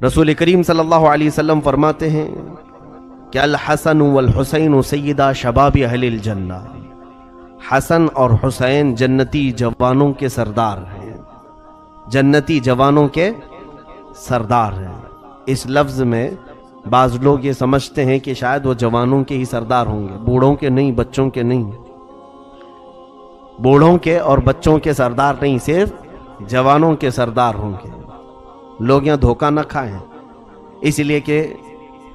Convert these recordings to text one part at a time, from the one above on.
رسول کریم صلی اللہ علیہ وسلم فرماتے ہیں کہ الحسن والحسین سیدہ شباب اہل الجنہ، حسن اور حسین جنتی جوانوں کے سردار ہیں، جنتی جوانوں کے سردار ہیں۔ اس لفظ میں بعض لوگ یہ سمجھتے ہیں کہ شاید وہ جوانوں کے ہی سردار ہوں گے، بوڑھوں کے نہیں، بچوں کے نہیں، بوڑھوں کے اور بچوں کے سردار نہیں، صرف جوانوں کے سردار ہوں گے۔ لوگ یہاں دھوکہ نہ کھائیں، اس لیے کہ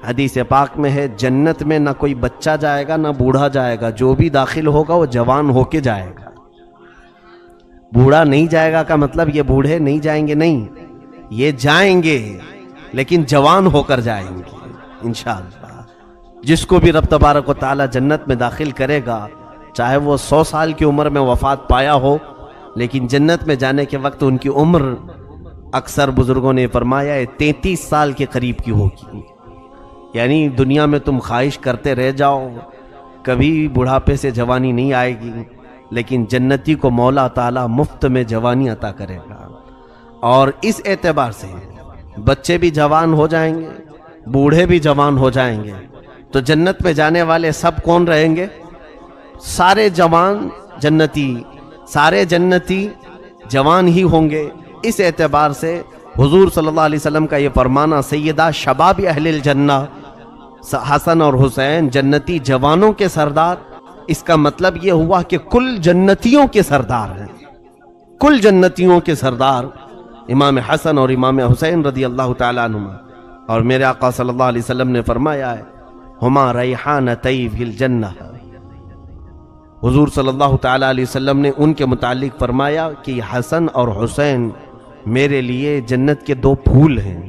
حدیث پاک میں ہے جنت میں نہ کوئی بچہ جائے گا نہ بوڑھا جائے گا، جو بھی داخل ہوگا وہ جوان ہو کے جائے گا۔ بوڑھا نہیں جائے گا کا مطلب یہ بوڑھے نہیں جائیں گے، نہیں، یہ جائیں گے لیکن جوان ہو کر جائیں گے انشاءاللہ۔ جس کو بھی رب تبارک و تعالی جنت میں داخل کرے گا، چاہے وہ 100 سال کی عمر میں وفات پایا ہو، لیکن جنت میں جانے کے وقت ان کی عمر اکثر بزرگوں نے فرمایا ہے 33 سال کے قریب کی ہوگی۔ یعنی دنیا میں تم خواہش کرتے رہ جاؤ، کبھی بڑھاپے سے جوانی نہیں آئے گی، لیکن جنتی کو مولا تعالیٰ مفت میں جوانی عطا کرے گا۔ اور اس اعتبار سے بچے بھی جوان ہو جائیں گے، بوڑھے بھی جوان ہو جائیں گے، تو جنت میں جانے والے سب کون رہیں گے؟ سارے جوان جنتی، سارے جنتی جوان ہی ہوں گے۔ اس اعتبار سے حضور صلی اللہ علیہ وسلم کا یہ فرمانا سیدہ شباب اہل الجنہ، حسن اور حسین جنتی جوانوں کے سردار، اس کا مطلب یہ ہوا کہ کل جنتیوں کے سردار ہیں، کل جنتیوں کے سردار امام حسن اور امام حسین رضی اللہ تعالیٰ عنہما۔ اور میرے آقا صلی اللہ علیہ وسلم نے فرمایا ہے ہما ریحانتی فی الجنہ، حضور صلی اللہ تعالیٰ علیہ وسلم نے ان کے متعلق فرمایا کہ حسن اور حسین میرے لیے جنت کے 2 پھول ہیں۔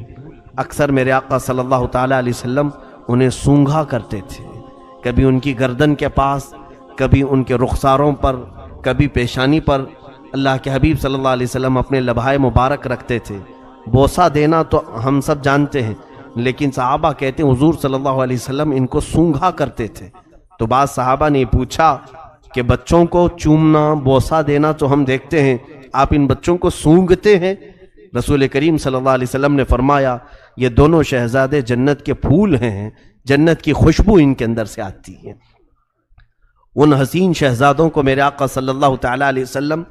اکثر میرے آقا صلی اللہ تعالیٰ علیہ وسلم انہیں سونگھا کرتے تھے، کبھی ان کی گردن کے پاس، کبھی ان کے رخساروں پر، کبھی پیشانی پر۔ اللہ کے حبیب صلی اللہ علیہ وسلم اپنے لبھائے مبارک رکھتے تھے۔ بوسہ دینا تو ہم سب جانتے ہیں، لیکن صحابہ کہتے ہیں حضور صلی اللہ علیہ وسلم ان کو سونگھا کرتے تھے۔ تو بعض صحابہ نے پوچھا کہ بچوں کو چومنا، بوسہ دینا تو ہم دیکھتے ہیں، آپ ان بچوں کو سونگھتے ہیں؟ رسول کریم صلی اللہ علیہ وسلم نے فرمایا یہ دونوں شہزادے جنت کے پھول ہیں، جنت کی خوشبو ان کے اندر سے آتی ہے۔ ان حسین شہزادوں کو میرے آقا صلی اللہ تعالیٰ علیہ وسلم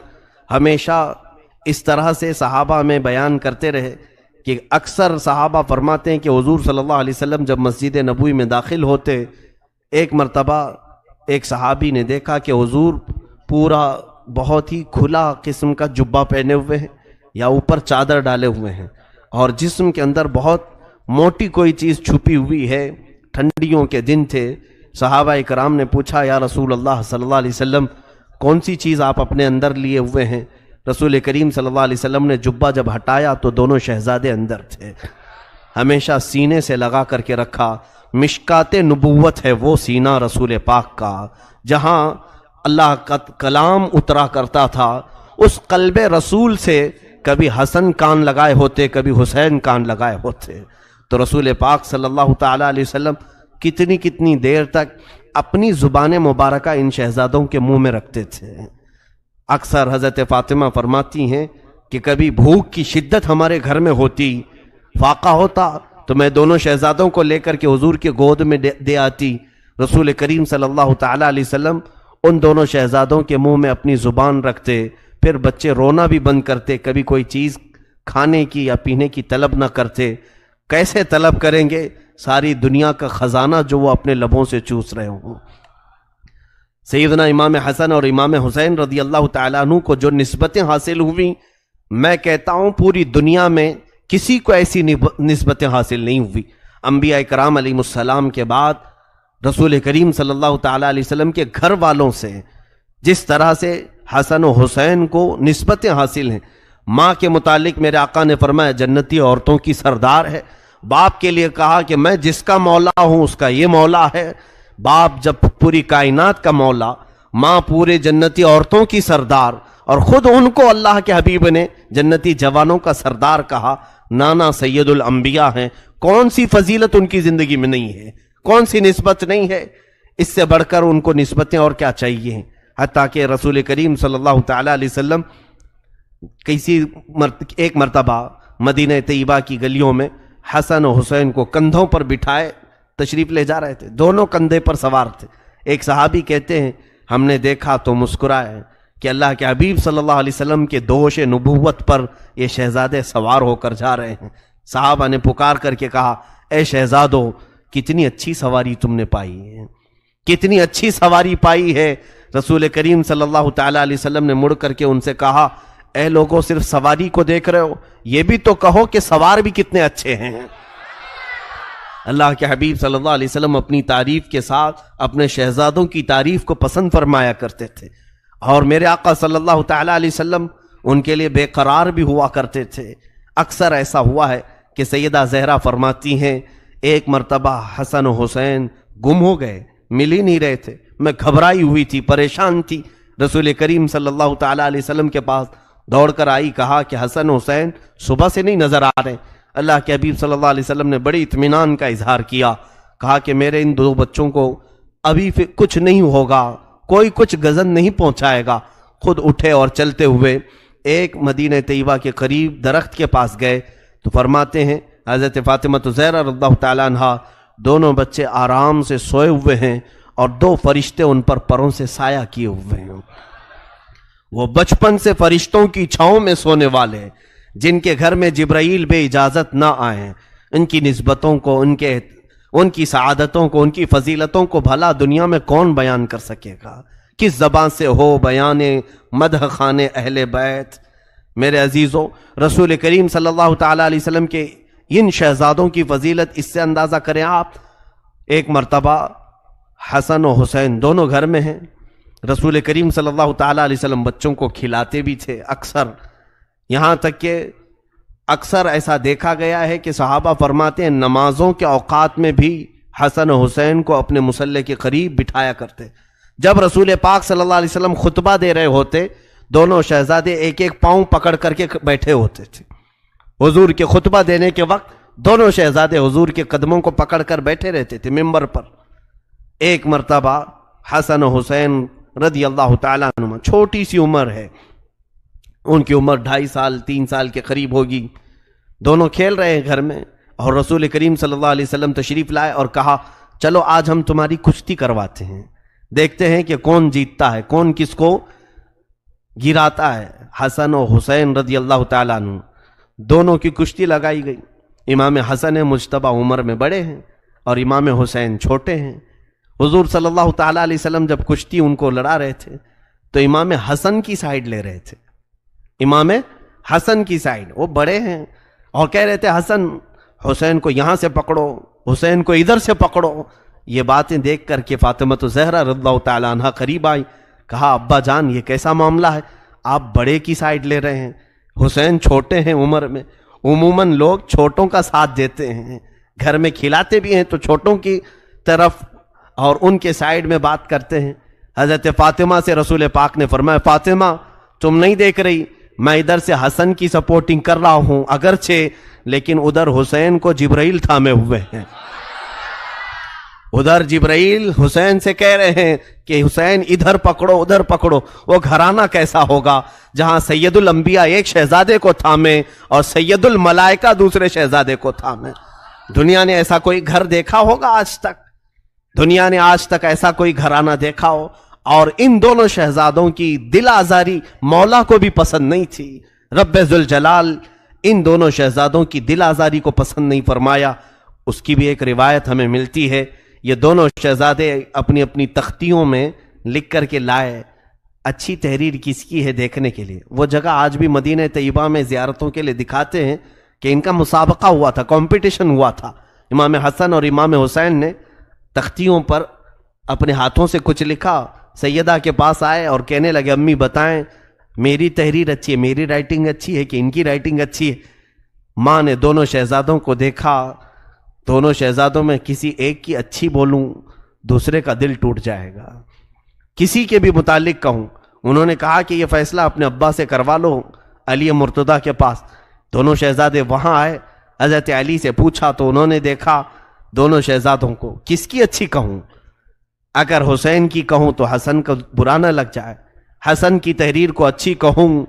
ہمیشہ اس طرح سے صحابہ میں بیان کرتے رہے کہ اکثر صحابہ فرماتے ہیں کہ حضور صلی اللہ علیہ وسلم جب مسجد نبوی میں داخل ہوتے، ایک مرتبہ ایک صحابی نے دیکھا کہ حضور پورا بہت ہی کھلا قسم کا جبہ پہنے ہوئے ہیں یا اوپر چادر ڈالے ہوئے ہیں، اور جسم کے اندر بہت موٹی کوئی چیز چھپی ہوئی ہے۔ ٹھنڈیوں کے دن تھے، صحابہ اکرام نے پوچھا یا رسول اللہ صلی اللہ علیہ وسلم کون سی چیز آپ اپنے اندر لیے ہوئے ہیں؟ رسول کریم صلی اللہ علیہ وسلم نے جبہ جب ہٹایا تو دونوں شہزادے اندر تھے، ہمیشہ سینے سے لگا کر کے رکھا۔ مشکات نبوت ہے وہ سینہ رسول پاک کا، جہاں اللہ کا کلام اترا کرتا تھا، اس قلب رسول سے کبھی حسن کان لگائے ہوتے، کبھی حسین کان لگائے ہوتے۔ تو رسول پاک صلی اللہ تعالیٰ علیہ وسلم کتنی دیر تک اپنی زبان مبارکہ ان شہزادوں کے منہ میں رکھتے تھے۔ اکثر حضرت فاطمہ فرماتی ہیں کہ کبھی بھوک کی شدت ہمارے گھر میں ہوتی، فاقہ ہوتا، تو میں دونوں شہزادوں کو لے کر کے حضور کے گود میں دے آتی۔ رسول کریم صلی اللہ تعالیٰ علیہ وسلم ان دونوں شہزادوں کے منہ میں اپنی زبان رکھتے، پھر بچے رونا بھی بند کرتے، کبھی کوئی چیز کھانے کی یا پینے کی طلب نہ کرتے۔ کیسے طلب کریں گے؟ ساری دنیا کا خزانہ جو وہ اپنے لبوں سے چوس رہے ہوں۔ سیدنا امام حسن اور امام حسین رضی اللہ تعالیٰ عنہ کو جو نسبتیں حاصل ہوئیں، میں کہتا ہوں پوری دنیا میں کسی کو ایسی نسبتیں حاصل نہیں ہوئی۔ انبیاء کرام علیہ السلام کے بعد رسول کریم صلی اللہ تعالیٰ علیہ وسلم کے گھر والوں سے جس طرح سے حسن و حسین کو نسبتیں حاصل ہیں، ماں کے متعلق میرے آقا نے فرمایا جنتی عورتوں کی سردار ہے۔ باپ کے لیے کہا کہ میں جس کا مولا ہوں اس کا یہ مولا ہے۔ باپ جب پوری کائنات کا مولا، ماں پورے جنتی عورتوں کی سردار، اور خود ان کو اللہ کے حبیب نے جنتی جوانوں کا سردار کہا۔ نانا سید الانبیاء ہیں، کون سی فضیلت ان کی زندگی میں نہیں ہے، کون سی نسبت نہیں ہے؟ اس سے بڑھ کر ان کو نسبتیں اور کیا چاہیے؟ حتیٰ کہ رسول کریم صلی اللہ تعالیٰ علیہ وسلم ایک مرتبہ مدینہ طیبہ کی گلیوں میں حسن و حسین کو کندھوں پر بٹھائے تشریف لے جا رہے تھے، دونوں کندھے پر سوار تھے۔ ایک صحابی کہتے ہیں ہم نے دیکھا تو مسکرائے کہ اللہ کے حبیب صلی اللہ علیہ وسلم کے دوش نبوت پر یہ شہزادے سوار ہو کر جا رہے ہیں۔ صحابہ نے پکار کر کے کہا اے شہزادو، کتنی اچھی سواری تم نے پائی ہے، کتنی اچھی سواری پائی ہے۔ رسول کریم صلی اللہ تعالی علیہ وسلم نے مڑ کر کے ان سے کہا اے لوگوں، صرف سواری کو دیکھ رہے ہو، یہ بھی تو کہو کہ سوار بھی کتنے اچھے ہیں۔ اللہ کے حبیب صلی اللہ علیہ وسلم اپنی تعریف کے ساتھ اپنے شہزادوں کی تعریف کو پسند فرمایا کرتے تھے، اور میرے آقا صلی اللہ تعالی علیہ وسلم ان کے لیے بے قرار بھی ہوا کرتے تھے۔ اکثر ایسا ہوا ہے کہ سیدہ زہرا فرماتی ہیں ایک مرتبہ حسن و حسین گم ہو گئے، مل ہی نہیں رہے تھے، میں گھبرائی ہوئی تھی، پریشان تھی، رسول کریم صلی اللہ تعالی علیہ وسلم کے پاس دوڑ کر آئی، کہا کہ حسن و حسین صبح سے نہیں نظر آ رہے۔ اللہ کے حبیب صلی اللہ علیہ وسلم نے بڑی اطمینان کا اظہار کیا، کہا کہ میرے ان دو بچوں کو ابھی کچھ نہیں ہوگا، کوئی کچھ گزن نہیں پہنچائے گا۔ خود اٹھے اور چلتے ہوئے ایک مدینہ طیبہ کے قریب درخت کے پاس گئے تو فرماتے ہیں حضرت فاطمہ زہرا رضی اللہ تعالیٰ عنہا، دونوں بچے آرام سے سوئے ہوئے ہیں اور دو فرشتے ان پر پروں سے سایہ کیے ہوئے ہیں۔ وہ بچپن سے فرشتوں کی چھاؤں میں سونے والے، جن کے گھر میں جبرائیل بے اجازت نہ آئیں، ان کی نسبتوں کو، ان کی سعادتوں کو، ان کی فضیلتوں کو بھلا دنیا میں کون بیان کر سکے گا؟ کس زبان سے ہو بیان مدح خان اہل بیت؟ میرے عزیزوں، رسول کریم صلی اللہ تعالی علیہ وسلم کے ان شہزادوں کی فضیلت اس سے اندازہ کریں آپ۔ ایک مرتبہ حسن و حسین دونوں گھر میں ہیں، رسول کریم صلی اللہ تعالی علیہ وسلم بچوں کو کھلاتے بھی تھے اکثر، یہاں تک کہ اکثر ایسا دیکھا گیا ہے کہ صحابہ فرماتے ہیں نمازوں کے اوقات میں بھی حسن و حسین کو اپنے مصلی کے قریب بٹھایا کرتے۔ جب رسول پاک صلی اللہ علیہ وسلم خطبہ دے رہے ہوتے، دونوں شہزادے ایک ایک پاؤں پکڑ کر کے بیٹھے ہوتے تھے۔ حضور کے خطبہ دینے کے وقت دونوں شہزادے حضور کے قدموں کو پکڑ کر بیٹھے رہتے تھے ممبر پر۔ ایک مرتبہ حسن و حسین رضی اللہ تعالیٰ عنہ، چھوٹی سی عمر ہے، ان کی عمر 2.5 سال 3 سال کے قریب ہوگی، دونوں کھیل رہے ہیں گھر میں، اور رسول کریم صلی اللہ علیہ وسلم تشریف لائے اور کہا چلو آج ہم تمہاری کشتی کرواتے ہیں، دیکھتے ہیں کہ کون جیتتا ہے، کون کس کو گراتا ہے۔ حسن و حسین رضی اللہ تعالیٰ عنہ دونوں کی کشتی لگائی گئی۔ امام حسن مجتبی عمر میں بڑے ہیں اور امام حسین چھوٹے ہیں۔ حضور صلی اللہ تعالیٰ علیہ وسلم جب کشتی ان کو لڑا رہے تھے تو امام حسن کی سائیڈ لے رہے تھے، امام حسن کی سائیڈ، وہ بڑے ہیں اور کہہ رہے تھے حسن حسین کو یہاں سے پکڑو، حسین کو ادھر سے پکڑو۔ یہ باتیں دیکھ کر کے فاطمہ زہرا رضی اللہ تعالیٰ عنہا قریب آئی، کہا ابا جان یہ کیسا معاملہ ہے، آپ بڑے کی سائیڈ لے رہے ہیں، حسین چھوٹے ہیں عمر میں، عموماً لوگ چھوٹوں کا ساتھ دیتے ہیں، گھر میں کھلاتے بھی ہیں تو چھوٹوں کی طرف اور ان کے سائیڈ میں بات کرتے ہیں۔ حضرت فاطمہ سے رسول پاک نے فرمایا فاطمہ تم نہیں دیکھ رہی، میں ادھر سے حسن کی سپورٹنگ کر رہا ہوں اگرچہ، لیکن ادھر حسین کو جبرائیل تھامے ہوئے ہیں، ادھر جبرائیل حسین سے کہہ رہے ہیں کہ حسین ادھر پکڑو ادھر پکڑو۔ وہ گھرانہ کیسا ہوگا جہاں سید الانبیاء ایک شہزادے کو تھامے اور سید الملائکہ دوسرے شہزادے کو تھامے؟ دنیا نے ایسا کوئی گھر دیکھا ہوگا آج تک؟ دنیا نے آج تک ایسا کوئی گھرانہ دیکھا ہو؟ اور ان دونوں شہزادوں کی دل آزاری مولا کو بھی پسند نہیں تھی، رب ذوالجلال ان دونوں شہزادوں کی دل آزاری کو پسند نہیں فرمایا۔ اس کی بھی ایک روایت ہمیں ملتی ہے، یہ دونوں شہزادے اپنی اپنی تختیوں میں لکھ کر کے لائے، اچھی تحریر کس کی ہے دیکھنے کے لیے۔ وہ جگہ آج بھی مدینہ طیبہ میں زیارتوں کے لیے دکھاتے ہیں کہ ان کا مسابقہ ہوا تھا، کمپٹیشن ہوا تھا۔ امام حسن اور امام حسین نے تختیوں پر اپنے ہاتھوں سے کچھ لکھا، سیدہ کے پاس آئے اور کہنے لگے امی بتائیں میری تحریر اچھی ہے، میری رائٹنگ اچھی ہے کہ ان کی رائٹنگ اچھی ہے؟ ماں نے دونوں شہزادوں کو دیکھا، دونوں شہزادوں میں کسی ایک کی اچھی بولوں دوسرے کا دل ٹوٹ جائے گا، کسی کے بھی متعلق کہوں۔ انہوں نے کہا کہ یہ فیصلہ اپنے ابا سے کروا لو علی مرتضیٰ کے پاس۔ دونوں شہزادے وہاں آئے، حضرت علی سے پوچھا تو انہوں نے دیکھا دونوں شہزادوں کو، کس کی اچھی کہوں؟ اگر حسین کی کہوں تو حسن کا برا نہ لگ جائے، حسن کی تحریر کو اچھی کہوں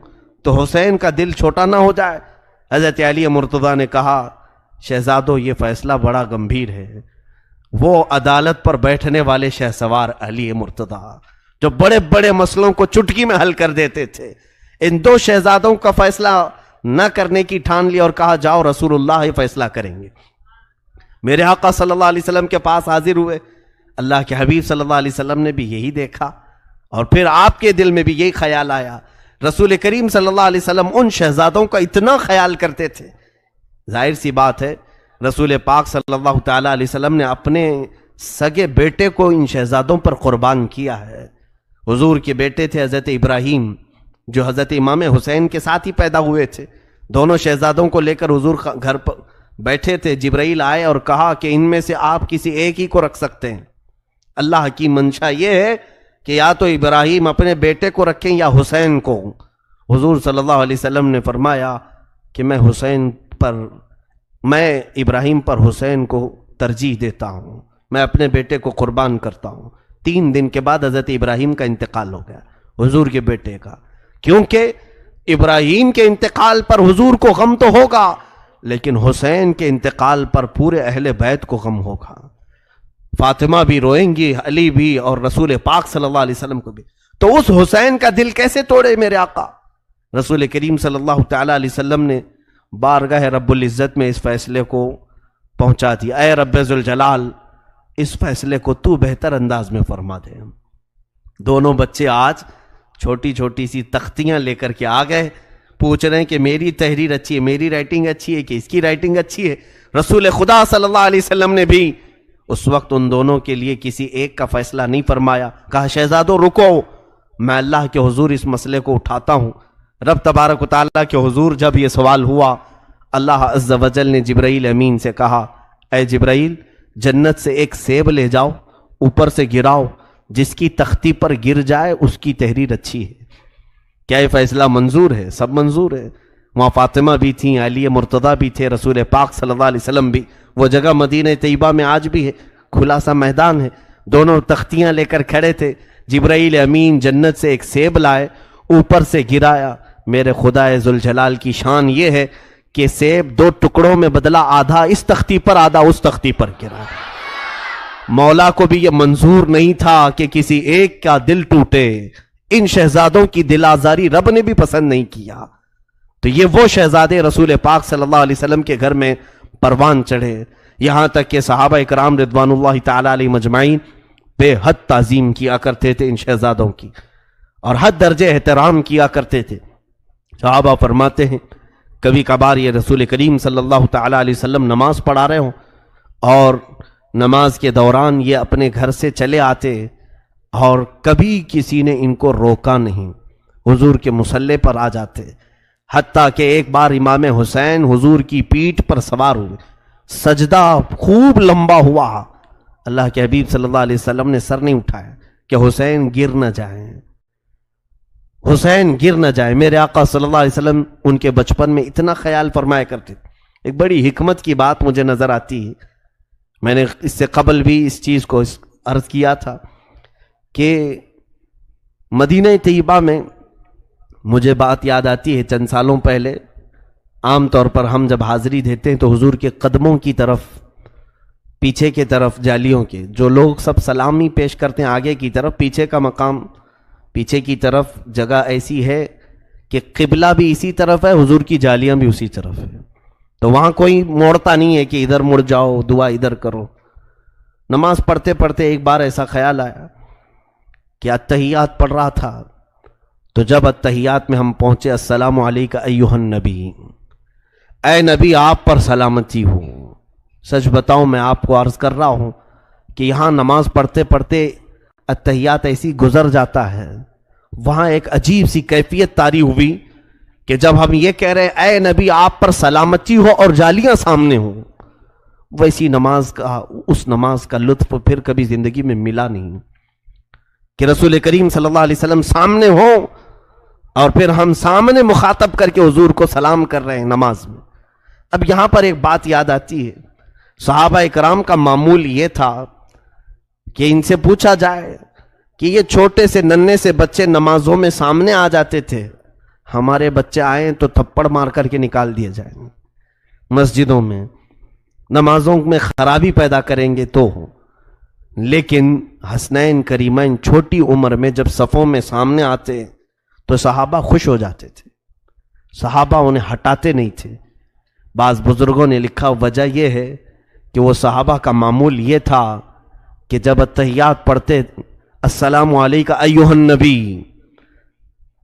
تو حسین کا دل چھوٹا نہ ہو جائے۔ حضرت علی مرتضیٰ نے کہا شہزادوں یہ فیصلہ بڑا گمبھیر ہے. وہ عدالت پر بیٹھنے والے شہسوار علی مرتضیٰ جو بڑے بڑے مسئلوں کو چٹکی میں حل کر دیتے تھے، ان دو شہزادوں کا فیصلہ نہ کرنے کی ٹھان لی اور کہا جاؤ رسول اللہ فیصلہ کریں گے. میرے آقا صلی اللہ علیہ وسلم کے پاس حاضر ہوئے. اللہ کے حبیب صلی اللہ علیہ وسلم نے بھی یہی دیکھا اور پھر آپ کے دل میں بھی یہی خیال آیا. رسول کریم صلی اللہ علیہ وسلم ان شہزادوں کا اتنا خیال کرتے تھے. ظاہر سی بات ہے رسول پاک صلی اللہ تعالی علیہ وسلم نے اپنے سگے بیٹے کو ان شہزادوں پر قربان کیا ہے. حضور کے بیٹے تھے حضرت ابراہیم جو حضرت امام حسین کے ساتھ ہی پیدا ہوئے تھے. دونوں شہزادوں کو لے کر حضور گھر پر بیٹھے تھے. جبرائیل آئے اور کہا کہ ان میں سے آپ کسی ایک ہی کو رکھ سکتے ہیں. اللہ کی منشا یہ ہے کہ یا تو ابراہیم اپنے بیٹے کو رکھیں یا حسین کو. حضور صلی اللہ علیہ وسلم نے فرمایا کہ میں ابراہیم پر حسین کو ترجیح دیتا ہوں، میں اپنے بیٹے کو قربان کرتا ہوں. 3 دن کے بعد حضرت ابراہیم کا انتقال ہو گیا، حضور کے بیٹے کا. کیونکہ ابراہیم کے انتقال پر حضور کو غم تو ہوگا لیکن حسین کے انتقال پر پورے اہل بیت کو غم ہوگا. فاطمہ بھی روئیں گی، علی بھی، اور رسول پاک صلی اللہ علیہ وسلم کو بھی. تو اس حسین کا دل کیسے توڑے میرے آقا؟ رسول کریم صلی اللہ تعالی علیہ وسلم نے بارگاہ رب العزت میں اس فیصلے کو پہنچا دیا. اے رب ذوالجلال اس فیصلے کو تو بہتر انداز میں فرما دے. دونوں بچے آج چھوٹی چھوٹی سی تختیاں لے کر کے آ گئے، پوچھ رہے ہیں کہ میری تحریر اچھی ہے، میری رائٹنگ اچھی ہے کہ اس کی رائٹنگ اچھی ہے. رسول خدا صلی اللہ علیہ وسلم نے بھی اس وقت ان دونوں کے لیے کسی ایک کا فیصلہ نہیں فرمایا. کہا شہزادوں رکو، میں اللہ کے حضور اس مسئلے کو اٹھاتا ہوں. رب تبارک و تعالیٰ کے حضور جب یہ سوال ہوا، اللہ عز و جل نے جبرائیل امین سے کہا اے جبرائیل جنت سے ایک سیب لے جاؤ، اوپر سے گراؤ، جس کی تختی پر گر جائے اس کی تحریر اچھی ہے. کیا یہ فیصلہ منظور ہے؟ سب منظور ہے. وہاں فاطمہ بھی تھیں، علی مرتضیٰ بھی تھے، رسول پاک صلی اللہ علیہ وسلم بھی. وہ جگہ مدینہ طیبہ میں آج بھی ہے، کھلا سا میدان ہے. دونوں تختیاں لے کر کھڑے تھے. جبرائیل امین جنت سے ایک سیب لائے، اوپر سے گرایا. میرے خدا ذوالجلال کی شان یہ ہے کہ سیب 2 ٹکڑوں میں بدلا، آدھا اس تختی پر آدھا اس تختی پر گرا. مولا کو بھی یہ منظور نہیں تھا کہ کسی ایک کا دل ٹوٹے. ان شہزادوں کی دل آزاری رب نے بھی پسند نہیں کیا. تو یہ وہ شہزادے رسول پاک صلی اللہ علیہ وسلم کے گھر میں پروان چڑھے. یہاں تک کہ صحابہ اکرام رضوان اللہ تعالی علیہ مجمعین بے حد تعظیم کیا کرتے تھے ان شہزادوں کی، اور حد درجے احترام کیا کرتے تھے. صحابہ فرماتے ہیں کبھی کبھار یہ رسول کریم صلی اللہ تعالی علیہ وسلم نماز پڑھا رہے ہوں اور نماز کے دوران یہ اپنے گھر سے چلے آتے اور کبھی کسی نے ان کو روکا نہیں، حضور کے مصلی پر آ جاتے. حتیٰ کہ ایک بار امام حسین حضور کی پیٹھ پر سوار ہوئے، سجدہ خوب لمبا ہوا. اللہ کے حبیب صلی اللہ علیہ وسلم نے سر نہیں اٹھایا کہ حسین گر نہ جائیں، حسین گر نہ جائے. میرے آقا صلی اللہ علیہ وسلم ان کے بچپن میں اتنا خیال فرمایا کرتے. ایک بڑی حکمت کی بات مجھے نظر آتی ہے، میں نے اس سے قبل بھی اس چیز کو عرض کیا تھا کہ مدینہ طیبہ میں مجھے بات یاد آتی ہے. چند سالوں پہلے عام طور پر ہم جب حاضری دیتے ہیں تو حضور کے قدموں کی طرف، پیچھے کی طرف جالیوں کے جو لوگ سب سلامی پیش کرتے ہیں آگے کی طرف، پیچھے کا مقام، پیچھے کی طرف جگہ ایسی ہے کہ قبلہ بھی اسی طرف ہے، حضور کی جالیاں بھی اسی طرف ہے. تو وہاں کوئی موڑتا نہیں ہے کہ ادھر مڑ جاؤ، دعا ادھر کرو. نماز پڑھتے پڑھتے ایک بار ایسا خیال آیا کہ التحیات پڑھ رہا تھا، تو جب التحیات میں ہم پہنچے السلام علیکہ ایھا النبی، اے نبی آپ پر سلامتی ہو. سچ بتاؤں میں آپ کو عرض کر رہا ہوں کہ یہاں نماز پڑھتے پڑھتے التحیات ایسی گزر جاتا ہے، وہاں ایک عجیب سی کیفیت طاری ہوئی کہ جب ہم یہ کہہ رہے ہیں اے نبی آپ پر سلامتی ہو اور جالیاں سامنے ہوں، ویسی نماز کا، اس نماز کا لطف پھر کبھی زندگی میں ملا نہیں کہ رسول کریم صلی اللہ علیہ وسلم سامنے ہو اور پھر ہم سامنے مخاطب کر کے حضور کو سلام کر رہے ہیں نماز میں. اب یہاں پر ایک بات یاد آتی ہے، صحابہ اکرام کا معمول یہ تھا کہ ان سے پوچھا جائے کہ یہ چھوٹے سے ننھے سے بچے نمازوں میں سامنے آ جاتے تھے، ہمارے بچے آئیں تو تھپڑ مار کر کے نکال دیے جائیں مسجدوں میں. نمازوں میں خرابی پیدا کریں گے تو ہو، لیکن حسنین کریمین چھوٹی عمر میں جب صفوں میں سامنے آتے تو صحابہ خوش ہو جاتے تھے، صحابہ انہیں ہٹاتے نہیں تھے۔ بعض بزرگوں نے لکھا وجہ یہ ہے کہ وہ صحابہ کا معمول یہ تھا کہ جب اتحیات پڑھتے السلام علیکہ ایھا النبی،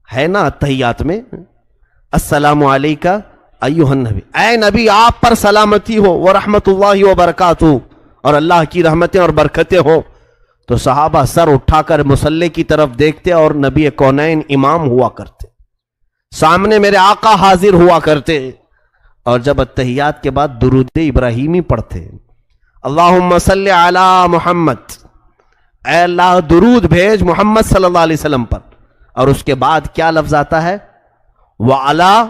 ہے نا اتحیات میں السلام علیکہ ایھا النبی، اے نبی آپ پر سلامتی ہو ورحمت اللہ وبرکاتہ، اور اللہ کی رحمتیں اور برکتیں ہو، تو صحابہ سر اٹھا کر مصلی کی طرف دیکھتے اور نبی کونین امام ہوا کرتے، سامنے میرے آقا حاضر ہوا کرتے، اور جب اتحیات کے بعد درود ابراہیمی پڑھتے اللہم صلی علی محمد، اے اللہ درود بھیج محمد صلی اللہ علیہ وسلم پر، اور اس کے بعد کیا لفظ آتا ہے وَعَلَىٰ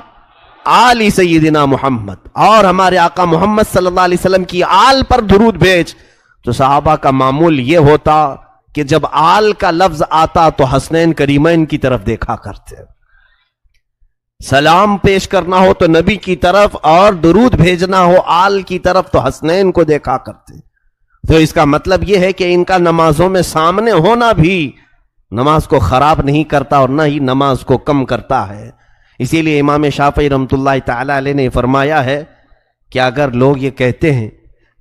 آلِ سیدنا محمد، اور ہمارے آقا محمد صلی اللہ علیہ وسلم کی آل پر درود بھیج، تو صحابہ کا معمول یہ ہوتا کہ جب آل کا لفظ آتا تو حسنین کریمین کی طرف دیکھا کرتے، سلام پیش کرنا ہو تو نبی کی طرف اور درود بھیجنا ہو آل کی طرف تو حسنین کو دیکھا کرتے۔ تو اس کا مطلب یہ ہے کہ ان کا نمازوں میں سامنے ہونا بھی نماز کو خراب نہیں کرتا اور نہ ہی نماز کو کم کرتا ہے۔ اسی لیے امام شافعی رحمۃ اللہ تعالی علیہ نے فرمایا ہے کہ اگر لوگ یہ کہتے ہیں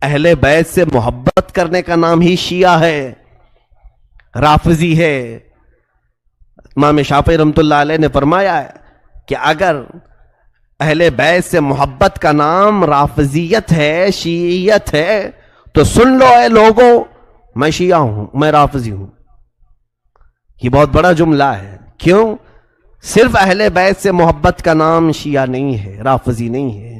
اہل بیت سے محبت کرنے کا نام ہی شیعہ ہے، رافضی ہے، امام شافعی رحمۃ اللہ علیہ نے فرمایا ہے کہ اگر اہل بیت سے محبت کا نام رافضیت ہے، شیعیت ہے، تو سن لو اے لوگوں، میں شیعہ ہوں، میں رافضی ہوں۔ یہ بہت بڑا جملہ ہے، کیوں؟ صرف اہل بیت سے محبت کا نام شیعہ نہیں ہے، رافضی نہیں ہے،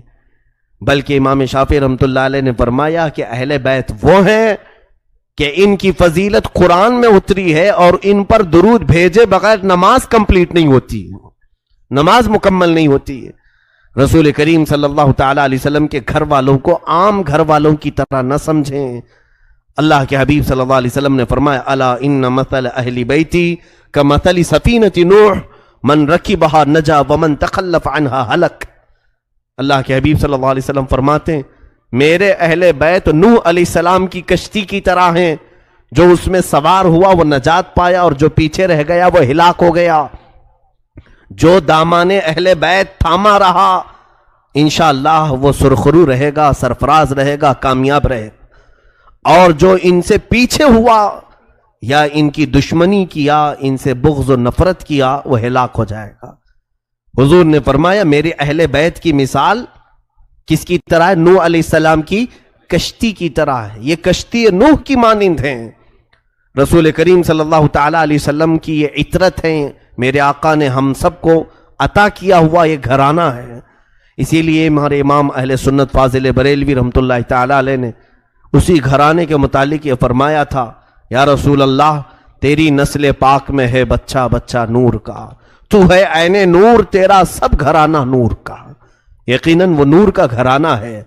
بلکہ امام شافعی رحمۃ اللہ علیہ نے فرمایا کہ اہل بیت وہ ہیں کہ ان کی فضیلت قرآن میں اتری ہے اور ان پر درود بھیجے بغیر نماز کمپلیٹ نہیں ہوتی، نماز مکمل نہیں ہوتی ہے۔ رسول کریم صلی اللہ تعالی علیہ وسلم کے گھر والوں کو عام گھر والوں کی طرح نہ سمجھیں۔ اللہ کے حبیب صلی اللہ علیہ وسلم نے فرمایا الا ان مثل اہل بیتی کمثل سفینۃ نوح من رکبها نجا ومن تخلف عنها ہلک۔ اللہ کے حبیب صلی اللہ علیہ وسلم فرماتے ہیں میرے اہل بیت نوح علیہ السلام کی کشتی کی طرح ہیں، جو اس میں سوار ہوا وہ نجات پایا اور جو پیچھے رہ گیا وہ ہلاک ہو گیا۔ جو دامان اہل بیت تھاما رہا انشاءاللہ وہ سرخرو رہے گا، سرفراز رہے گا، کامیاب رہے گا، اور جو ان سے پیچھے ہوا یا ان کی دشمنی کیا، ان سے بغض و نفرت کیا، وہ ہلاک ہو جائے گا۔ حضور نے فرمایا میرے اہل بیت کی مثال کس کی طرح ہے؟ نوح علیہ السلام کی کشتی کی طرح ہے، یہ کشتی نوح کی مانند ہیں۔ رسول کریم صلی اللہ تعالی علیہ وسلم کی یہ عطرت ہیں، میرے آقا نے ہم سب کو عطا کیا ہوا یہ گھرانہ ہے۔ اسی لیے ہمارے امام اہل سنت فاضل بریلوی رحمۃ اللہ تعالی علیہ نے اسی گھرانے کے متعلق یہ فرمایا تھا یا رسول اللہ تیری نسل پاک میں ہے بچہ بچہ نور کا، تو ہے عین نور، تیرا سب گھرانہ نور کا۔ یقیناً وہ نور کا گھرانہ ہے۔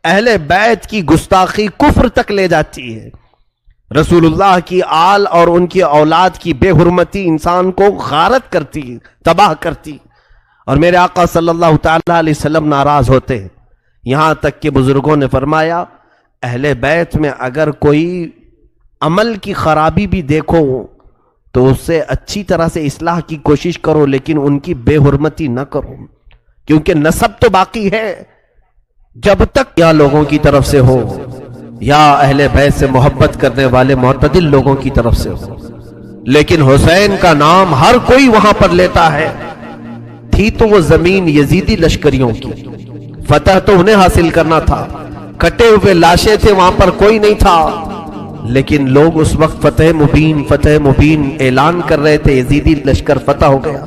اہل بیت کی گستاخی کفر تک لے جاتی ہے، رسول اللہ کی آل اور ان کی اولاد کی بے حرمتی انسان کو غارت کرتی، تباہ کرتی، اور میرے آقا صلی اللہ تعالی علیہ وسلم ناراض ہوتے ہیں۔ یہاں تک کہ بزرگوں نے فرمایا اہل بیت میں اگر کوئی عمل کی خرابی بھی دیکھو تو اس سے اچھی طرح سے اصلاح کی کوشش کرو، لیکن ان کی بے حرمتی نہ کرو، کیونکہ نسب تو باقی ہے۔ جب تک یا لوگوں کی طرف سے ہو یا اہل بیت سے محبت کرنے والے معتدل لوگوں کی طرف سے ہو، لیکن حسین کا نام ہر کوئی وہاں پر لیتا ہے۔ تھی تو وہ زمین یزیدی لشکریوں کی، فتح تو انہیں حاصل کرنا تھا، کٹے ہوئے لاشیں تھے وہاں پر کوئی نہیں تھا، لیکن لوگ اس وقت فتح مبین اعلان کر رہے تھے، یزیدی لشکر فتح ہو گیا۔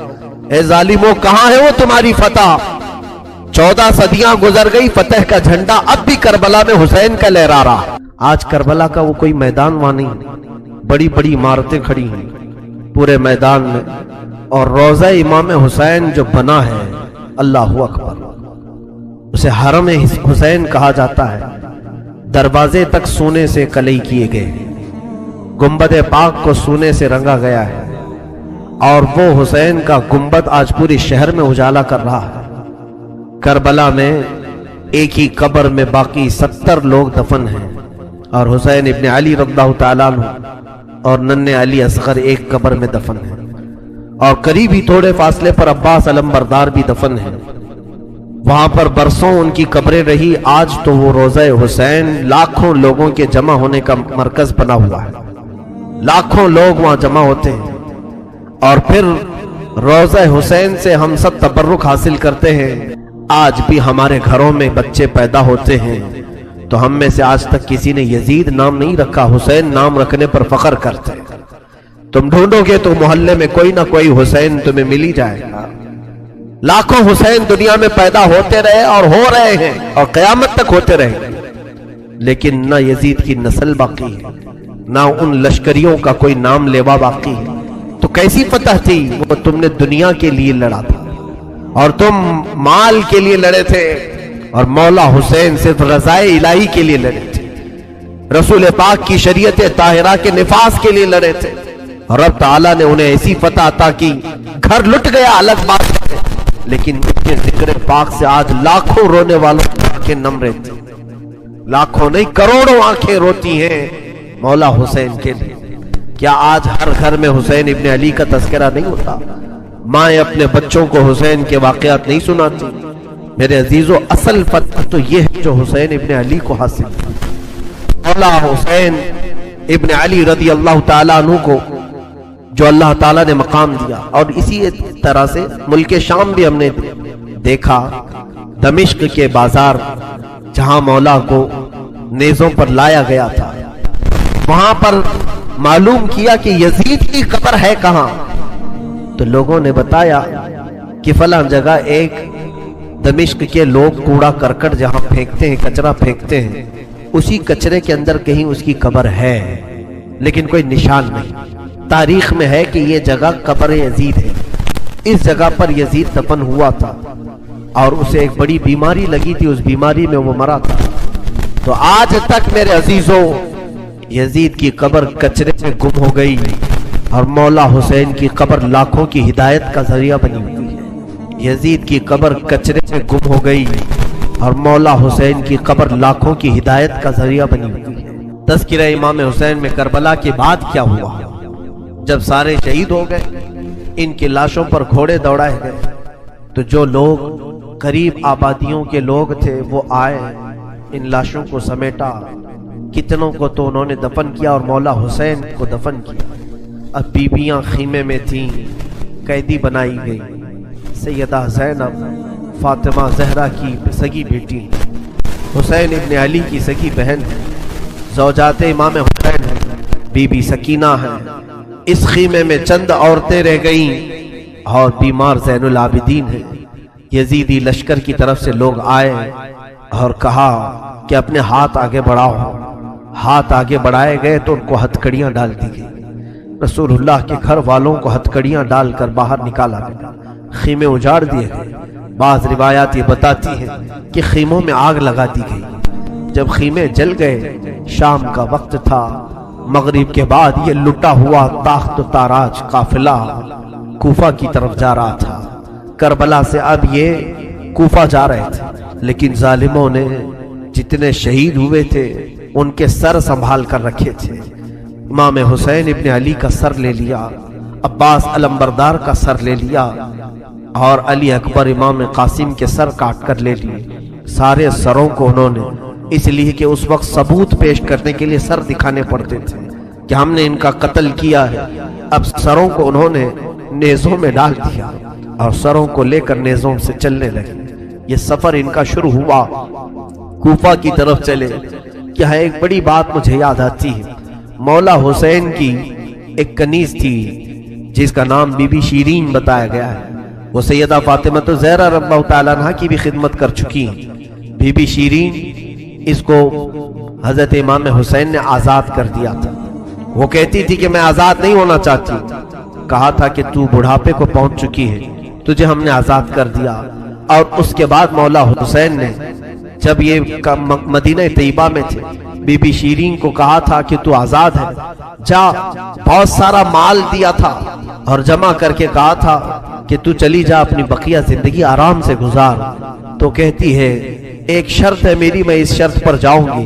اے ظالموں کہاں ہے وہ تمہاری فتح؟ 14 صدیاں گزر گئی، فتح کا جھنڈا اب بھی کربلا میں حسین کا لہرا رہا۔ آج کربلا کا وہ کوئی میدان وہاں نہیں، بڑی بڑی عمارتیں کھڑی ہیں پورے میدان میں، اور روضہ امام حسین جو بنا ہے اللہ اکبر، اسے حرم حسین کہا جاتا ہے۔ دروازے تک سونے سے کلئی کیے گئے، گنبد پاک کو سونے سے رنگا گیا ہے، اور وہ حسین کا گنبد آج پوری شہر میں اجالا کر رہا ہے۔ کربلا میں ایک ہی قبر میں باقی 70 لوگ دفن ہیں، اور حسین ابن علی رضی اللہ تعالیٰ عنہ اور ننھے علی اصغر ایک قبر میں دفن ہیں، اور قریب ہی تھوڑے فاصلے پر عباس علمبردار بھی دفن ہیں۔ وہاں پر برسوں ان کی قبریں رہی، آج تو وہ روضہ حسین لاکھوں لوگوں کے جمع ہونے کا مرکز بنا ہوا ہے، لاکھوں لوگ وہاں جمع ہوتے ہیں، اور پھر روضہ حسین سے ہم سب تبرک حاصل کرتے ہیں۔ آج بھی ہمارے گھروں میں بچے پیدا ہوتے ہیں تو ہم میں سے آج تک کسی نے یزید نام نہیں رکھا، حسین نام رکھنے پر فخر کرتے ہیں۔ تم ڈھونڈو گے تو محلے میں کوئی نہ کوئی حسین تمہیں مل ہی جائے گا۔ لاکھوں حسین دنیا میں پیدا ہوتے رہے اور ہو رہے ہیں اور قیامت تک ہوتے رہے، لیکن نہ یزید کی نسل باقی ہے، نہ ان لشکریوں کا کوئی نام لیوا باقی ہے۔ تو کیسی فتح تھی وہ؟ تم نے دنیا کے لیے لڑا تھا اور تم مال کے لیے لڑے تھے، اور مولا حسین صرف رضائے الہی کے لیے لڑے تھے، رسول پاک کی شریعت طاہرہ کے نفاذ کے لیے لڑے تھے، اور رب تعالیٰ نے انہیں ایسی فتح عطا کی، گھر لٹ گیا الگ بات ہے، لیکن ان کے ذکر پاک سے آج لاکھوں رونے والوں کی آنکھیں نم رہتی، لاکھوں نہیں کروڑوں آنکھیں روتی ہیں مولا حسین کے لیے۔ کیا آج ہر گھر میں حسین ابن علی کا تذکرہ نہیں ہوتا؟ مائیں اپنے بچوں کو حسین کے واقعات نہیں سناتی؟ میرے عزیزو، اصل فتح تو یہ ہے جو حسین ابن علی کو حاصل تھی۔ مولا حسین ابن علی رضی اللہ تعالیٰ عنہ کو جو اللہ تعالیٰ نے مقام دیا، اور اسی طرح سے ملک شام بھی ہم نے دیکھا، دمشق کے بازار جہاں مولا کو نیزوں پر لایا گیا تھا، وہاں پر معلوم کیا کہ یزید کی قبر ہے کہاں، تو لوگوں نے بتایا کہ فلاں جگہ ایک دمشق کے لوگ کوڑا کرکٹ جہاں پھینکتے ہیں، کچرا پھینکتے ہیں، اسی کچرے کے اندر کہیں اس کی قبر ہے، لیکن کوئی نشان نہیں۔ تاریخ میں ہے کہ یہ جگہ قبر یزید ہے، اس جگہ پر یزید دفن ہوا تھا، اور اسے ایک بڑی بیماری لگی تھی، اس بیماری میں وہ مرا تھا۔ تو آج تک میرے عزیزوں یزید کی قبر کچرے میں گم ہو گئی، اور مولا حسین کی قبر لاکھوں کی ہدایت کا ذریعہ بنی ہوئی ہے۔ یزید کی قبر کچرے میں گم ہو گئی، اور مولا حسین کی قبر لاکھوں کی ہدایت کا ذریعہ بنی ہوئی ہے۔ تذکرہ امام حسین میں کربلا کے بعد کیا ہوا؟ جب سارے شہید ہو گئے، ان کی لاشوں پر گھوڑے دوڑائے گئے، تو جو لوگ قریب آبادیوں کے لوگ تھے وہ آئے، ان لاشوں کو سمیٹا، کتنوں کو تو انہوں نے دفن کیا اور مولا حسین کو دفن کیا۔ اب بیبیاں خیمے میں تھیں، قیدی بنائی گئی، سیدہ زینب فاطمہ زہرا کی سگی بیٹی، حسین ابن علی کی سگی بہن، زوجات امام حسین ہیں، بی بی سکینہ ہیں، اس خیمے میں چند عورتیں رہ گئیں، اور بیمار زین العابدین ہیں۔ یزیدی لشکر کی طرف سے لوگ آئے اور کہا کہ اپنے ہاتھ آگے بڑھاؤ۔ ہاتھ آگے بڑھائے گئے تو ان کو ہتھکڑیاں ڈال دی گئی، رسول اللہ کے گھر والوں کو ہتھکڑیاں ڈال کر باہر نکالا گیا، خیمے اجاڑ دیے گئے۔ بعض روایات یہ بتاتی ہیں کہ خیموں میں آگ لگا دی گئی۔ جب خیمے جل گئے، شام کا وقت تھا، مغرب کے بعد یہ لٹا ہوا تاخت و تاراج قافلہ کوفہ کی طرف جا رہا تھا۔ کربلا سے اب یہ کوفہ جا رہے تھے، لیکن ظالموں نے جتنے شہید ہوئے تھے ان کے سر سنبھال کر رکھے تھے۔ امام حسین ابن علی کا سر لے لیا، عباس علمبردار کا سر لے لیا، اور علی اکبر امام قاسم کے سر کاٹ کر لے لیے۔ سارے سروں کو انہوں نے، اس لیے کہ اس وقت ثبوت پیش کرنے کے لیے سر دکھانے پڑتے تھے کہ ہم نے ان کا قتل کیا ہے، اب سروں کو انہوں نے نیزوں میں ڈال دیا اور سروں کو لے کر نیزوں سے چلنے لگے۔ یہ سفر ان کا شروع ہوا، کوفہ کی طرف چلے۔ کیا ہے، ایک بڑی بات مجھے یاد آتی ہے، مولا حسین کی ایک کنیز تھی جس کا نام بی بی شیرین بتایا گیا ہے، وہ سیدہ فاطمہ زہرا رضی اللہ تعالیٰ عنہ کی بھی خدمت کر چکی ہیں۔ بی بی شیرین، اس کو حضرت امام حسین نے آزاد کر دیا تھا۔ وہ کہتی تھی کہ میں آزاد نہیں ہونا چاہتی، کہا تھا کہ تو بڑھاپے کو پہنچ چکی ہے، تجھے ہم نے آزاد کر دیا۔ اور اس کے بعد مولا حسین نے جب یہ مدینہ طیبہ میں تھے، بی بی شیرین کو کہا تھا کہ تو آزاد ہے، جا، بہت سارا مال دیا تھا اور جمع کر کے کہا تھا کہ تو چلی جا، اپنی بقیہ زندگی آرام سے گزار۔ تو کہتی ہے ایک شرط ہے میری، میں اس شرط پر جاؤں گی۔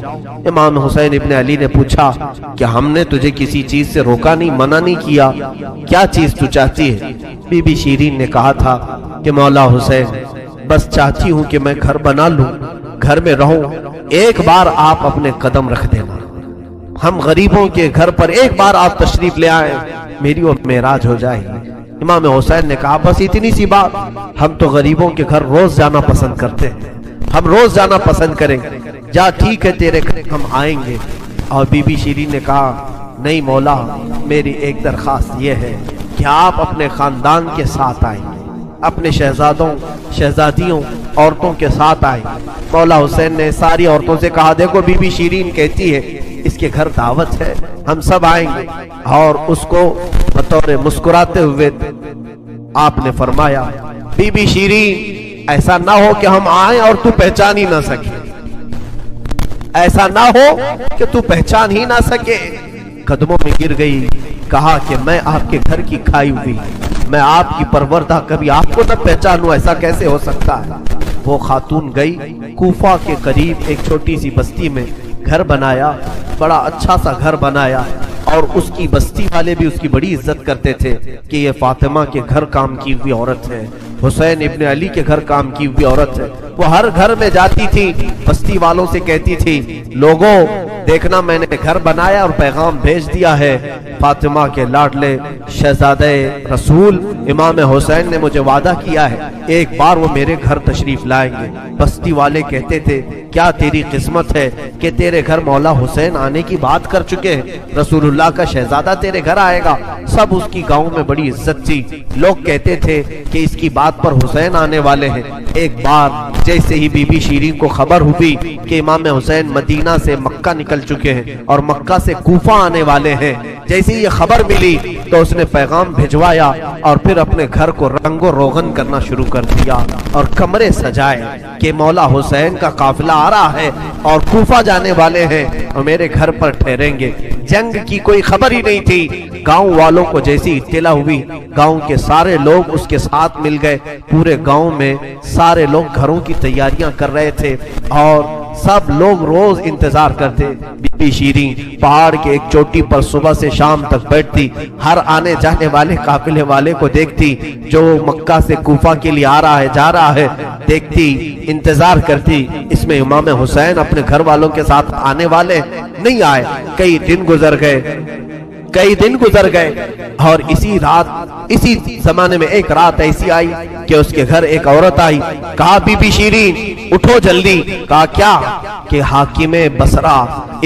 امام حسین ابن علی نے پوچھا کہ ہم نے تجھے کسی چیز سے روکا نہیں، منع نہیں کیا، کیا چیز تو چاہتی ہے؟ بی بی شیرین نے کہا تھا کہ مولا حسین بس چاہتی ہوں کہ میں گھر بنا لوں، گھر میں رہوں، ایک بار آپ اپنے قدم رکھ دینا، ہم غریبوں کے گھر پر ایک بار آپ تشریف لے آئیں، میری وہ معراج ہو جائے گی۔ امام حسین نے کہا بس اتنی سی بات، ہم تو غریبوں کے گھر روز جانا پسند کرتے ہیں، ہم روز جانا پسند کریں گے، جا ٹھیک ہے تیرے گھر ہم آئیں گے۔ اور بی بی شیرین نے کہا نہیں مولا، میری ایک درخواست یہ ہے کہ آپ اپنے خاندان کے ساتھ آئیں، اپنے شہزادوں شہزادیوں عورتوں کے ساتھ آئیں۔ مولا حسین نے ساری عورتوں سے کہا دیکھو بی بی شیرین کہتی ہے اس کے گھر دعوت ہے، ہم سب آئیں گے۔ اور اس کو بطور مسکراتے ہوئے آپ نے فرمایا بی بی شیرین ایسا نہ ہو کہ ہم آئیں اور تو پہچان ہی نہ سکے، ایسا نہ ہو کہ تو پہچان ہی نہ سکے۔ قدموں میں گر گئی، کہا کہ میں آپ کے گھر کی کھائی ہوئی، میں آپ کی پروردہ، کبھی آپ کو نہ پہچانوں، ایسا کیسے ہو سکتا ہے؟ وہ خاتون گئی کوفہ کے قریب ایک چھوٹی سی بستی میں گھر بنایا، بڑا اچھا سا گھر بنایا، اور اس کی بستی والے بھی اس کی بڑی عزت کرتے تھے کہ یہ فاطمہ کے گھر کام کی ہوئی عورت ہے، حسین ابن علی کے گھر کام کی ہوئی عورت ہے۔ وہ ہر گھر میں جاتی تھی، بستی والوں سے کہتی تھی لوگوں دیکھنا میں نے گھر بنایا اور پیغام بھیج دیا ہے، فاطمہ کے لاڈلے شہزادہ رسول امام حسین نے مجھے وعدہ کیا ہے ایک بار وہ میرے گھر تشریف لائیں گے۔ بستی والے کہتے تھے کیا تیری قسمت ہے کہ تیرے گھر مولا حسین آنے کی بات کر چکے ہیں، رسول اللہ کا شہزادہ تیرے گھر آئے گا۔ سب اس کی گاؤں میں بڑی عزت تھی، لوگ کہتے تھے کہ اس کی بات پر حسین آنے والے ہیں۔ ایک بار جیسے ہی بی بی شیرین کو خبر ہوئی کہ امام حسین مدینہ سے مکہ نکل چکے ہیں اور مکہ سے کوفہ آنے والے ہیں، جیسے یہ خبر ملی تو اس نے پیغام بھجوایا اور پھر اپنے گھر کو رنگ و روغن کرنا شروع کر دیا اور کمرے سجائے کہ مولا حسین کا قافلہ آ رہا ہے اور کوفہ جانے والے ہیں اور میرے گھر پر ٹھہریں گے۔ جنگ کی کوئی خبر ہی نہیں تھی، گاؤں والوں کو جیسی اطلاع ہوئی گاؤں کے سارے لوگ اس کے ساتھ مل گئے، پورے گاؤں میں سارے لوگ گھروں کی تیاریاں کر رہے تھے اور سب لوگ روز انتظار کرتے۔ بی بی شیرین پہاڑ کے ایک چوٹی پر صبح سے شام تک بیٹھتی، ہر آنے جانے والے قافلے والے کو دیکھتی جو مکہ سے کوفہ کے لیے آ رہا ہے جا رہا ہے، دیکھتی انتظار کرتی اس میں امام حسین اپنے گھر والوں کے ساتھ آنے والے نہیں آئے۔ کئی دن گزر گئے اور اسی زمانے میں ایک رات ایسی آئی کہ اس کے گھر ایک عورت آئی، کہا بی بی شیرین اٹھو جلدی، کہا کیا؟ کہ حاکم بصرہ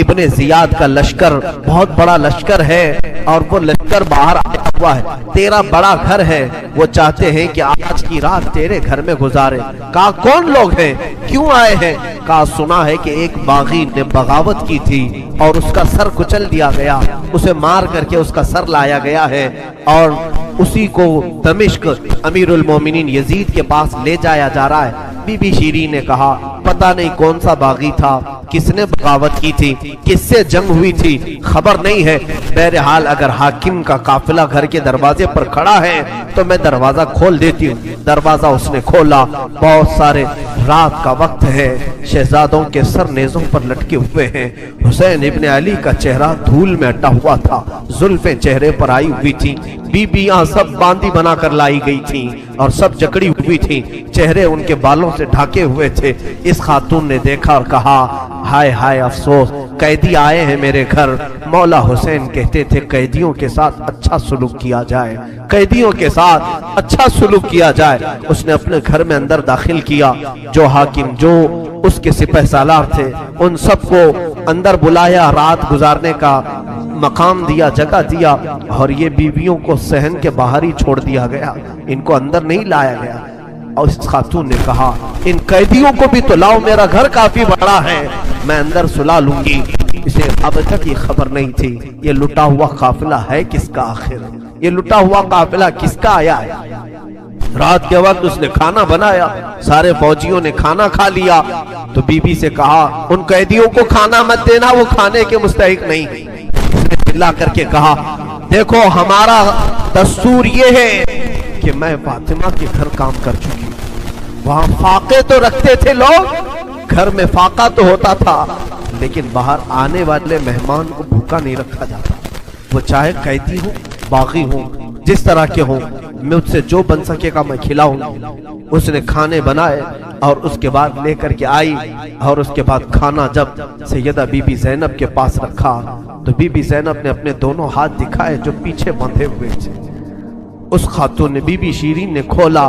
ابن زیاد کا لشکر بہت بڑا لشکر ہے اور وہ لشکر باہر آیا ہوا ہے، تیرا بڑا گھر ہے، وہ چاہتے ہیں کہ آج کی رات تیرے گھر میں گزارے۔ کہا کون لوگ ہیں، کیوں آئے ہیں؟ کہا سنا ہے کہ ایک باغی نے بغاوت کی تھی اور اس کا سر کچل دیا گیا، اسے مار کر کے اس کا سر لایا گیا ہے اور اسی کو دمشق امیر المومنین یزید کے پاس لے جایا جا رہا ہے۔ بی بی شیرین نے کہا پتہ نہیں کون سا باغی تھا، کس نے بغاوت کی تھی، کس سے جنگ ہوئی تھی، خبر نہیں ہے، بہرحال اگر حاکم کا قافلہ گھر کے دروازے پر کھڑا ہے تو میں دروازہ کھول دیتی ہوں۔ دروازہ اس نے کھولا، بہت سارے رات کا وقت ہے، شہزادوں کے سر نیزوں پر لٹکے ہوئے ہیں، حسین ابن علی کا چہرہ دھول میں اٹا ہوا تھا، زلفیں چہرے پر آئی ہوئی تھیں، بیبیاں سب باندی بنا کر لائی گئی تھیں اور سب جکڑی ہوئی تھیں، چہرے ان کے بالوں سے ڈھاکے ہوئے تھے۔ اس خاتون نے دیکھا اور کہا ہائے ہائے افسوس، قیدی آئے ہیں میرے گھر۔ مولا حسین کہتے تھے قیدیوں کے ساتھ اچھا سلوک کیا جائے، قیدیوں کے ساتھ اچھا سلوک کیا جائے۔ اس نے اپنے گھر میں اندر داخل کیا، جو حاکم جو اس کے سپہ سالار تھے ان سب کو اندر بلایا، رات گزارنے کا مقام دیا، جگہ دیا، اور یہ بیویوں کو صحن کے باہر ہی چھوڑ دیا گیا، ان کو اندر نہیں لایا گیا۔ اور اس خاتون نے کہا ان قیدیوں کو بھی تو لاؤ، میرا گھر کافی بڑا ہے، میں اندر سلا لوں گی۔ اسے اب تک یہ خبر نہیں تھی یہ لٹا ہوا قافلہ ہے کس کا، آخر یہ لٹا ہوا قافلہ کس کا آیا ہے۔ رات کے وقت اس نے کھانا بنایا، سارے فوجیوں نے کھانا کھا لیا تو بی بی سے کہا ان قیدیوں کو کھانا مت دینا، وہ کھانے کے مستحق نہیں۔ اس نے چلا کر کے کہا دیکھو ہمارا دستور یہ ہے کہ میں فاطمہ کے گھر کام کر چکی ہوں، وہاں فاقے تو رکھتے تھے لوگ گھر میں فاقہ تو ہوتا تھا لیکن باہر آنے والے مہمان کو بھوکا نہیں رکھا جاتا. وہ چاہے قیدی ہوں باغی ہوں جس طرح کے ہوں مجھ سے جو بن سکے گا میں کھلاؤں. اس نے کھانے بنائے اور اس کے بعد لے کر کے آئی اور اس کے بعد کھانا جب سیدہ بی بی زینب کے پاس رکھا تو بی بی زینب نے اپنے دونوں ہاتھ دکھائے جو پیچھے بندھے ہوئے تھے. اس خاتون نے بی بی شیرین نے کھولا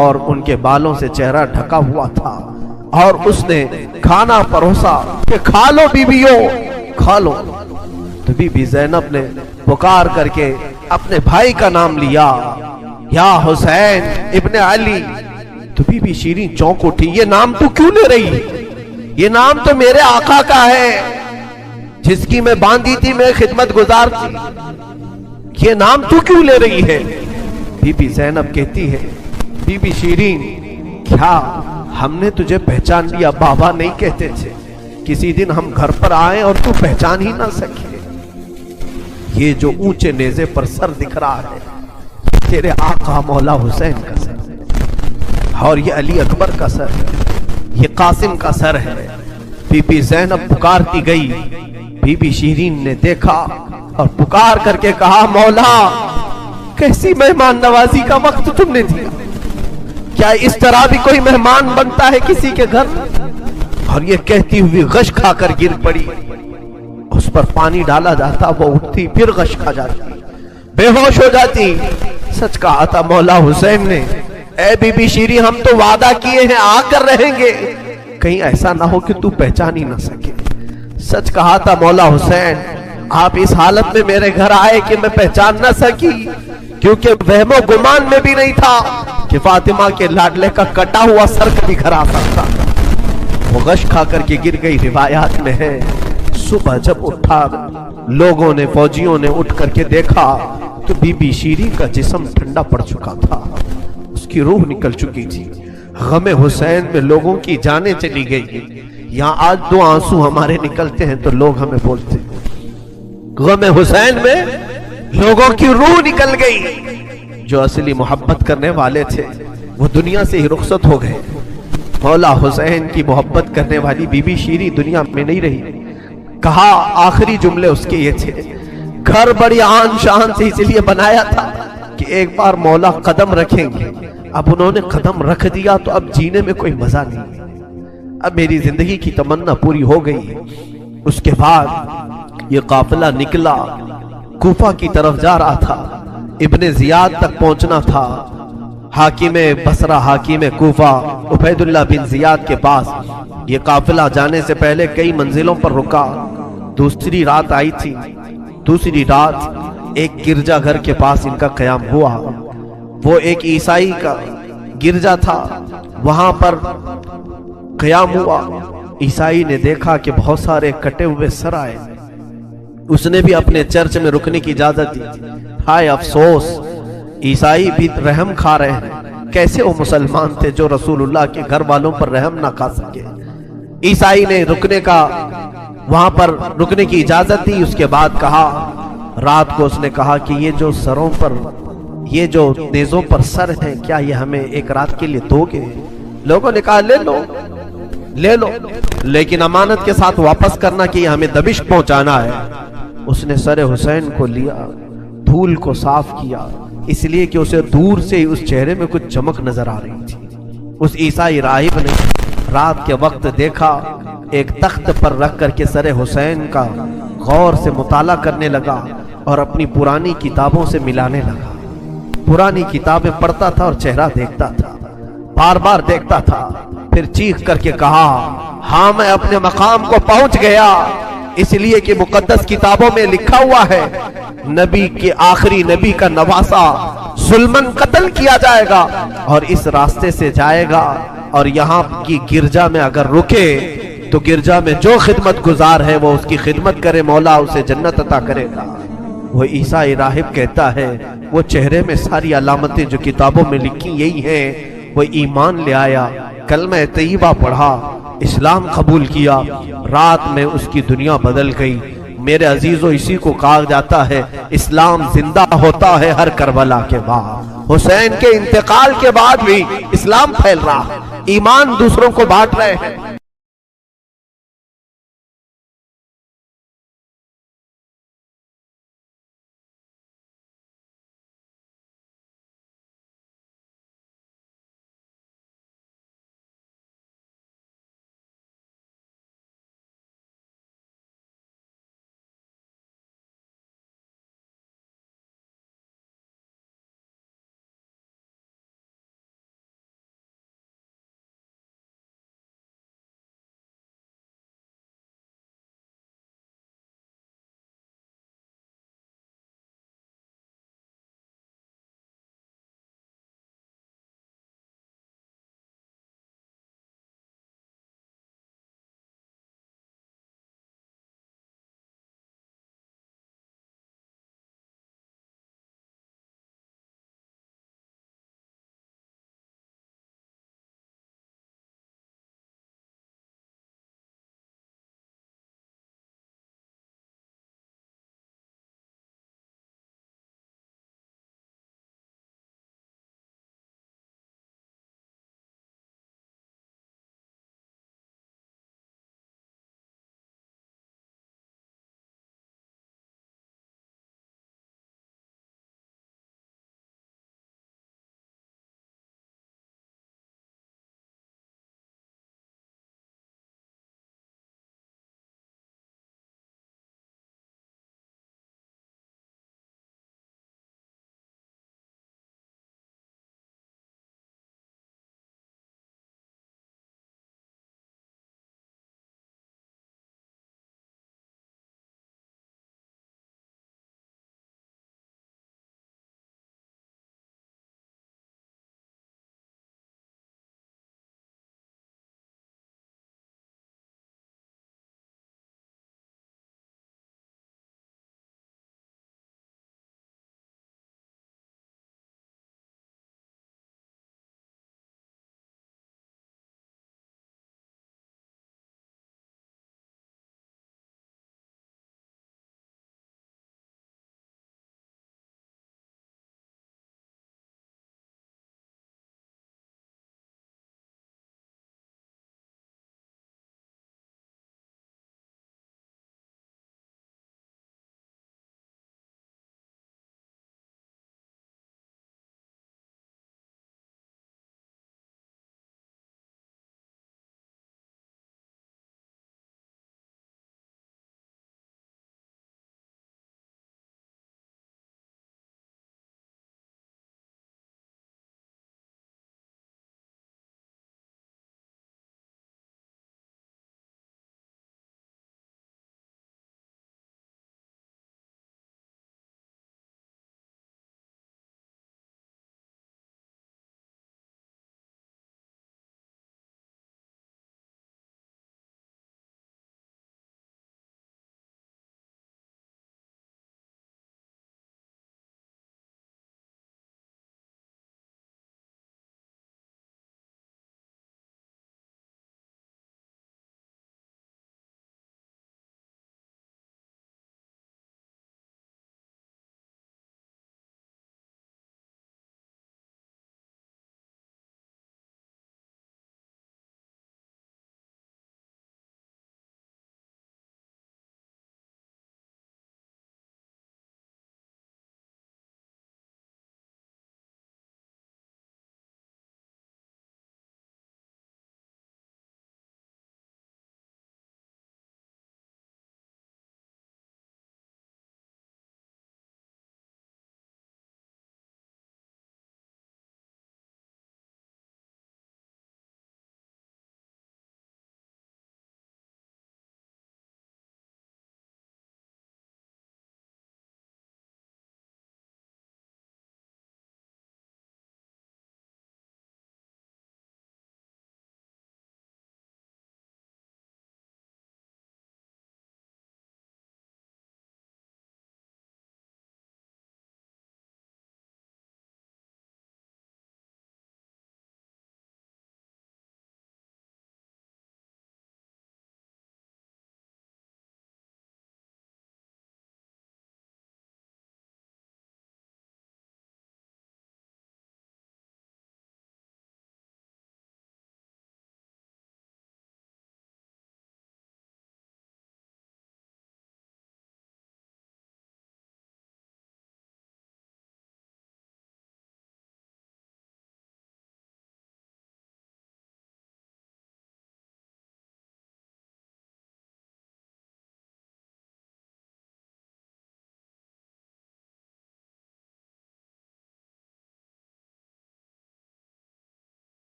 اور ان کے بالوں سے چہرہ ڈھکا ہوا تھا اور اس نے کھانا پروسا کہ کھا لو بیویوں کھا لو. تو بی بی زینب نے پکار کر کے اپنے بھائی کا نام لیا یا حسین ابن علی. تو بی بی شیرین چونک اٹھی یہ نام تو کیوں لے رہی؟ یہ نام تو میرے آقا کا ہے جس کی میں باندھی تھی میں خدمت گزار تھی. یہ نام تو کیوں لے رہی ہے؟ بی بی زینب کہتی ہے بی بی شیرین کیا ہم نے تجھے پہچان لیا؟ بابا نہیں کہتے تھے کسی دن ہم گھر پر آئیں اور تو پہچان ہی نہ سکے. یہ جو اونچے نیزے پر سر دکھ رہا ہے تیرے آقا مولا حسین کا سر اور یہ علی اکبر کا سر ہے یہ قاسم کا سر ہے. بی بی زینب پکارتی گئی. بی بی شیرین نے دیکھا اور پکار کر کے کہا مولا کیسی مہمان نوازی کا وقت تم نے دیا. کیا اس طرح بھی کوئی مہمان بنتا ہے کسی کے گھر؟ اور یہ کہتی ہوئی غش کھا کر گر پڑی. اس پر پانی ڈالا جاتا وہ اٹھتی پھر غش کھا جاتی بے ہوش ہو جاتی. سچ کہا تھا مولا حسین نے اے بی بی شیرین ہم تو وعدہ کیے ہیں آ کر رہیں گے کہیں ایسا نہ ہو کہ تو پہچان ہی نہ سکے. سچ کہا تھا مولا حسین آپ اس حالت میں میرے گھر آئے کہ میں پہچان نہ سکی کیونکہ وہم و گمان میں بھی نہیں تھا کہ فاطمہ کے لاڈلے کا کٹا ہوا سر کبھی گھر آ سکتا. وہ غش کھا کر کے گر گئی. روایات میں ہے صبح جب اٹھا لوگوں نے فوجیوں نے اٹھ کر کے دیکھا تو بی بی شیرین کا جسم ٹھنڈا پڑ چکا تھا اس کی روح نکل چکی تھی. غم حسین میں لوگوں کی جانیں چلی گئی. یہاں آج دو آنسو ہمارے نکلتے ہیں تو لوگ ہمیں بولتے ہیں غم حسین میں لوگوں کی روح نکل گئی. جو اصلی محبت کرنے والے تھے وہ دنیا سے ہی رخصت ہو گئے. مولا حسین کی محبت کرنے والی بی بی شیرین دنیا میں نہیں رہی. کہا آخری جملے اس کے یہ تھے گھر بڑی آن شان سے اس لیے بنایا تھا کہ ایک بار مولا قدم رکھیں گے. اب انہوں نے قدم رکھ دیا تو اب جینے میں کوئی مزہ نہیں. اب میری زندگی کی تمنا پوری ہو گئی. اس کے بعد یہ قافلہ نکلا کوفہ کی طرف جا رہا تھا. ابن زیاد تک پہنچنا تھا. حاکم بصرہ حاکم کوفہ عبید اللہ بن زیاد کے پاس یہ قافلہ جانے سے پہلے کئی منزلوں پر رکا. دوسری رات آئی تھی. دوسری رات ایک گرجا گھر کے پاس ان کا قیام ہوا. وہ ایک عیسائی کا گرجا تھا وہاں پر قیام ہوا. عیسائی نے دیکھا کہ بہت سارے کٹے ہوئے سر آئے. اس نے بھی اپنے چرچ میں رکنے کی اجازت دی. ہائے افسوس عیسائی بھی رحم کھا رہے ہیں. کیسے وہ مسلمان تھے جو رسول اللہ کے گھر والوں پر رحم نہ کھا سکے. عیسائی نے رکنے کا وہاں پر رکنے کی اجازت دی. اس کے بعد کہا رات کو اس نے کہا کہ یہ جو سروں پر یہ جو نیزوں پر سر ہیں کیا یہ ہمیں ایک رات کے لیے دو گے؟ لوگوں نے کہا لے لو لے لو لیکن امانت کے ساتھ واپس کرنا کہ یہ ہمیں دمشق پہنچانا ہے. اس نے سر حسین کو لیا دھول کو صاف کیا اس لیے کہ اسے دور سے اس چہرے میں کچھ چمک نظر آ رہی تھی. اس عیسائی راہب نے رات کے وقت دیکھا ایک تخت پر رکھ کر کے سر حسین کا غور سے مطالعہ کرنے لگا اور اپنی پرانی کتابوں سے ملانے لگا. پرانی کتابیں پڑھتا تھا اور چہرہ دیکھتا تھا بار بار دیکھتا تھا. پھر چیخ کر کے کہا ہاں میں اپنے مقام کو پہنچ گیا اس لیے کہ مقدس کتابوں میں لکھا ہوا ہے نبی کے آخری نبی کا نواسا ظلمن قتل کیا جائے گا اور اس راستے سے جائے گا اور یہاں کی گرجا میں اگر رکے تو گرجا میں جو خدمت گزار ہے وہ اس کی خدمت کرے مولا اسے جنت عطا کرے گا. وہ عیسائی راہب کہتا ہے وہ چہرے میں ساری علامتیں جو کتابوں میں لکھی یہی ہیں. وہ ایمان لے آیا کلمہ طیبہ پڑھا اسلام قبول کیا. رات میں اس کی دنیا بدل گئی. میرے عزیزو اسی کو کہا جاتا ہے اسلام زندہ ہوتا ہے ہر کربلا کے بعد. حسین کے انتقال کے بعد بھی اسلام پھیل رہا ہے. ایمان دوسروں کو بانٹ رہے ہیں.